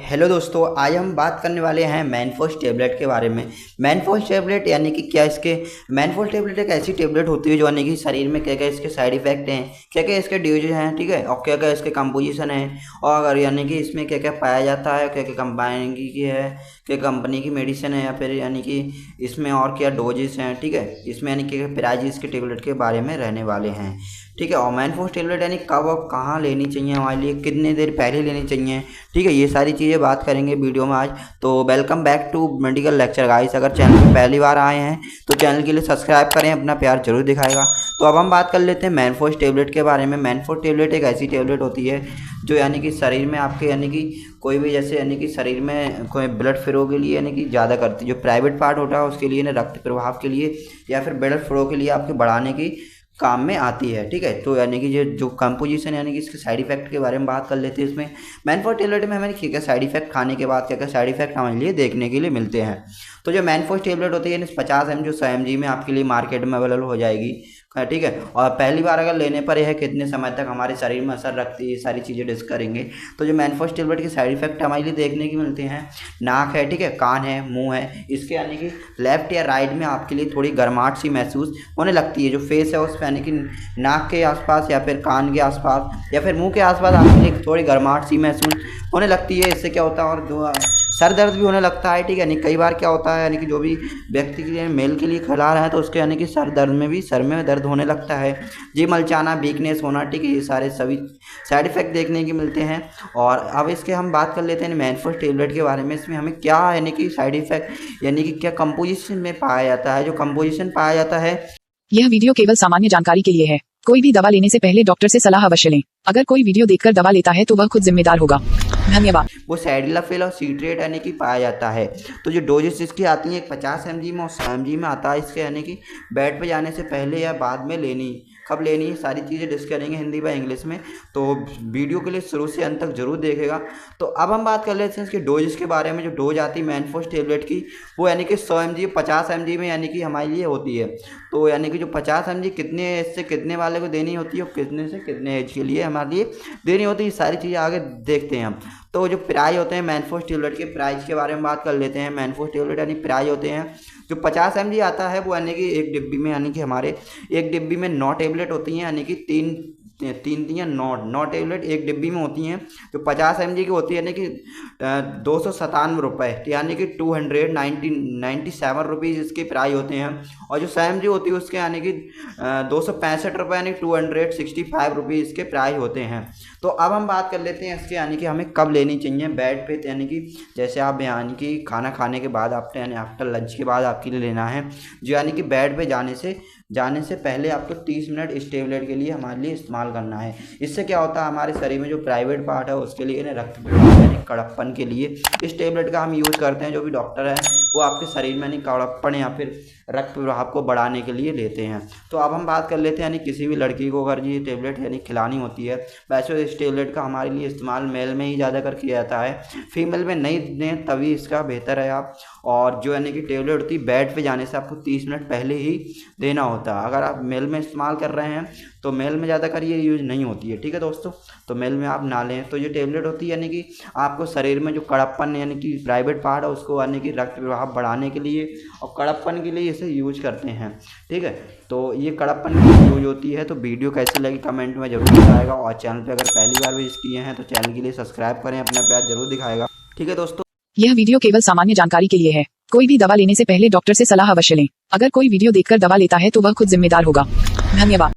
Hello दोस्तों, आज हम बात करने वाले हैं मैनफोर्स टेबलेट के बारे में। मैनफोर्स टेबलेट यानी कि क्या इसके मैनफोर्स टेबलेट एक ऐसी टेबलेट होती है जो यानी कि शरीर में क्या क्या इसके साइड इफेक्ट हैं, क्या क्या इसके ड्यूज हैं, ठीक है, और क्या क्या इसके कंपोजिशन है, और अगर यानी कि इसमें क्या क्या पाया जाता है, क्या क्या कंपनी की है, क्या कंपनी की मेडिसिन है, या फिर यानी कि इसमें और क्या डोजेस हैं, ठीक है, इसमें यानी कि प्राइज इसके टेबलेट के बारे में रहने वाले हैं, ठीक है। और मैनफोर्स टेबलेट यानी कब और कहाँ लेनी चाहिए हमारे लिए, कितने देर पहले लेनी चाहिए, ठीक है, ये सारी चीज़ें बात करेंगे वीडियो में आज। तो welcome back to medical lecture guys. अगर चैनल पे पहली बार आए हैं तो चैनल के लिए सब्सक्राइब करें, अपना प्यार जरूर दिखाएगा। तो अब हम बात कर लेते हैं मैनफोर्स टेबलेट के बारे में। मैनफोर्स टेबलेट एक ऐसी टेबलेट होती है जो यानी कि शरीर में आपके यानी कि कोई भी जैसे यानी कि शरीर में कोई ब्लड फ्लो के लिए यानी कि ज़्यादा करती है, जो प्राइवेट पार्ट होता है उसके लिए ना, रक्त प्रवाह के लिए या फिर ब्लड फ्लो के लिए आपके बढ़ाने की काम में आती है, ठीक है। तो यानी कि जो कंपोजिशन यानी कि इसके साइड इफेक्ट के बारे में बात कर लेते हैं। इसमें मैनफोर्स टेबलेट में हमें क्या क्या साइड इफेक्ट, खाने के बाद क्या क्या साइड इफेक्ट हमारे लिए देखने के लिए मिलते हैं। तो जो मैनफोर्स टेबलेट होती है 50 mg जो 100 mg में आपके लिए मार्केट में अवेलेबल हो जाएगी, ठीक है। और पहली बार अगर लेने पर यह कितने समय तक हमारे शरीर में असर रखती है, सारी चीज़ें डिस्कस करेंगे। तो जो मैनफोर्स टेबलेट के साइड इफेक्ट हमारे लिए देखने को मिलते हैं, नाक है, ठीक है, कान है, मुंह है, इसके यानी कि लेफ्ट या राइट में आपके लिए थोड़ी गर्माहट सी महसूस होने लगती है। जो फेस है उस पर यानी कि नाक के आसपास या फिर कान के आसपास या फिर मुंह के आसपास आपके लिए थोड़ी गर्माहट सी महसूस होने लगती है। इससे क्या होता है, और जो सर दर्द भी होने लगता है, ठीक है। यानी कई बार क्या होता है, यानी कि जो भी व्यक्ति के लिए मेल के लिए खिला रहा है तो उसके यानी कि सर दर्द में भी सर में दर्द होने लगता है, जी मलचाना, वीकनेस होना, ठीक है, ये सारे सभी साइड इफेक्ट देखने के मिलते हैं। और अब इसके हम बात कर लेते हैं मैनफोर्स टेबलेट के बारे में। इसमें हमें क्या यानी कि साइड इफेक्ट यानी कि क्या कंपोजिशन में पाया जाता है। जो कंपोजिशन पाया जाता है, यह वीडियो केवल सामान्य जानकारी के लिए है। कोई भी दवा लेने से पहले डॉक्टर से सलाह अवश्य लें। अगर कोई वीडियो देखकर दवा लेता है तो वह खुद जिम्मेदार होगा। धन्यवाद। वो सैडिलाफिल और सीट्रेट यानी कि पाया जाता है। तो जो डोजेस इसकी आती हैं 50 mg में और 100 mg में आता है। इसके यानी कि बेड पे जाने से पहले या बाद में लेनी, कब लेनी है, सारी चीज़ें डिस्कस करेंगे हिंदी व इंग्लिश में। तो वीडियो के लिए शुरू से अंत तक जरूर देखेगा। तो अब हम बात कर लेते हैं इसके डोजेस के बारे में। जो डोज आती है मैनफोर्स टेबलेट की वो यानी कि 100 mg 50 mg में यानी कि हमारे लिए होती है। तो यानी कि जो 50 mg कितने एज से कितने वाले को देनी होती है और कितने से कितने एज के लिए हमारे लिए देनी होती है, सारी चीज़ें आगे देखते हैं हम। तो जो प्राइस होते हैं मैनफोर्स टेबलेट के प्राइस के बारे में बात कर लेते हैं। मैनफोर्स टेबलेट यानी प्राइस होते हैं, जो 50 mg आता है वो यानी कि एक डिब्बी में यानी कि हमारे एक डिब्बी में 9 टेबलेट होती हैं, यानी कि तीन या नौ टेबलेट एक डिब्बी में होती हैं। जो 50 mg की होती है यानी कि 297 रुपये, यानी कि 297 रुपीज़ इसके प्राइस होते हैं। और जो 100 mg होती है उसके यानी कि 265 रुपये, यानी 265 रुपीज़ इसके प्राइस होते हैं। तो अब हम बात कर लेते हैं इसके यानी कि हमें कब लेनी चाहिए बेड पे। यानी कि जैसे आप यानी कि खाना खाने के बाद आपने यानी आफ्टर लंच के बाद आपके लिए लेना है। जो यानी कि बेड पे जाने से पहले आपको 30 मिनट इस टेबलेट के लिए हमारे लिए इस्तेमाल करना है। इससे क्या होता है, हमारे शरीर में जो प्राइवेट पार्ट है उसके लिए ना, रक्त प्रवाह यानी कड़प्पन के लिए इस टेबलेट का हम यूज़ करते हैं। जो भी डॉक्टर है वो आपके शरीर में यानी कड़प्पन या फिर रक्त प्रवाह को बढ़ाने के लिए लेते हैं। तो अब हम बात कर लेते हैं यानी किसी भी लड़की को अगर ये टेबलेट यानी खिलानी होती है, वैसे इस टेबलेट का हमारे लिए इस्तेमाल मेल में ही ज़्यादा कर किया जाता है, फीमेल में नहीं दें तभी इसका बेहतर है आप। और जो यानी कि टेबलेट होती है बेड पे जाने से आपको 30 मिनट पहले ही देना होता है। अगर आप मेल में इस्तेमाल कर रहे हैं तो मेल में ज़्यादातर ये यूज़ नहीं होती है, ठीक है दोस्तों, तो मेल में आप ना लें। तो ये टेबलेट होती है यानी कि आपको शरीर में जो कड़प्पन यानी कि प्राइवेट पार्ट है उसको यानी कि रक्त प्रवाह बढ़ाने के लिए और कड़प्पन के लिए इसे यूज करते हैं, ठीक है। तो ये कड़प्पन की यूज होती है। तो वीडियो कैसे लगी कमेंट में जरूर बताएगा, और चैनल पे अगर पहली बार विजिट किए हैं तो चैनल के लिए सब्सक्राइब करें, अपना प्यार जरूर दिखाएगा, ठीक है दोस्तों। यह वीडियो केवल सामान्य जानकारी के लिए है। कोई भी दवा लेने से पहले डॉक्टर से सलाह अवश्य लें। अगर कोई वीडियो देखकर दवा लेता है तो वह खुद जिम्मेदार होगा। धन्यवाद।